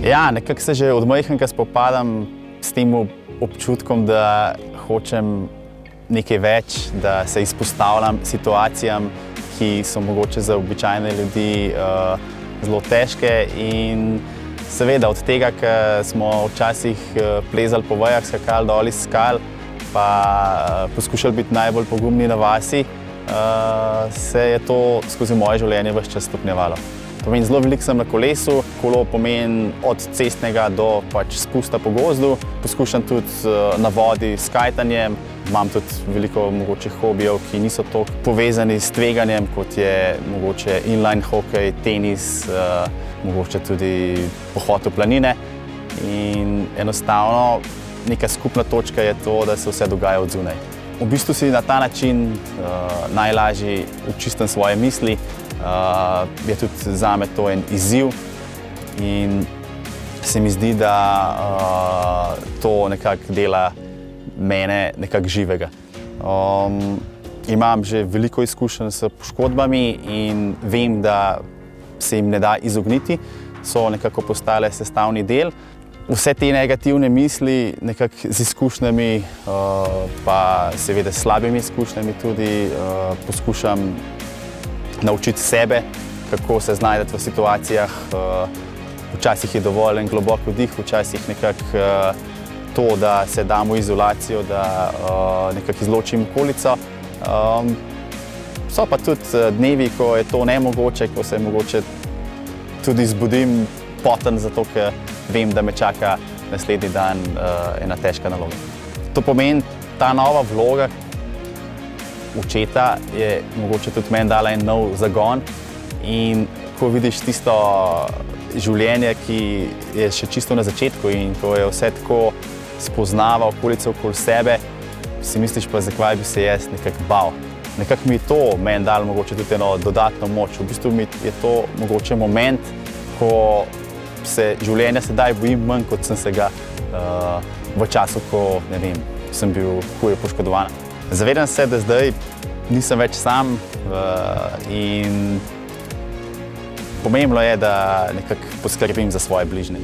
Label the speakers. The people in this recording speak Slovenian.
Speaker 1: Ja, nekako se že od majhnega spopadam s tem občutkom, da hočem nekaj več, da se izpostavljam situacijam, ki so mogoče za običajne ljudi zelo težke. In seveda od tega, ker smo včasih plezali po vejah, skakali dol iz skal, pa poskušali biti najbolj pogumni na vasi, se je to skozi moje življenje ves čas stopnjevalo. Pomeni, zelo veliko sem na kolesu, kolo pomeni od cestnega do spusta po gozdu. Poskušam tudi na vodi s kajtanjem. Imam tudi veliko mogoče hobijev, ki niso toliko povezani s tveganjem, kot je mogoče inline hokej, tenis, mogoče tudi pohod v planine. In enostavno neka skupna točka je to, da se vse dogaja od zunaj. V bistvu si na ta način najlažje očistim svoje misli. Je tudi zame to en izziv in se mi zdi, da to nekako dela mene nekako živega. Imam že veliko izkušenj s poškodbami in vem, da se jim ne da izogniti, so nekako postale sestavni del. Vse te negativne misli nekako z izkušnjami, pa seveda s slabimi izkušnjami tudi poskušam naučiti sebe, kako se znajti v situacijah. Včasih je dovolj en globok vdih, včasih nekako to, da se dam v izolacijo, da nekako izločim okolico. So pa tudi dnevi, ko je to nemogoče, ko se mogoče tudi zbudim poten, zato ker vem, da me čaka naslednji dan ena težka naloga. To pomeni, ta nova vloga očeta je mogoče tudi meni dala en nov zagon in ko vidiš tisto življenje, ki je še čisto na začetku in ko je vse tako spoznava okolico okoli sebe, si misliš pa, zakaj bi se jaz nekako bal. Nekako mi je to meni dalo mogoče tudi eno dodatno moč. V bistvu mi je to mogoče moment, ko se življenja sedaj bojim manj, kot sem se ga v času, ko, ne vem, sem bil huje poškodovan. Zavedam se, da zdaj nisem več sam in pomembno je, da nekako poskrbim za svoje bližnje.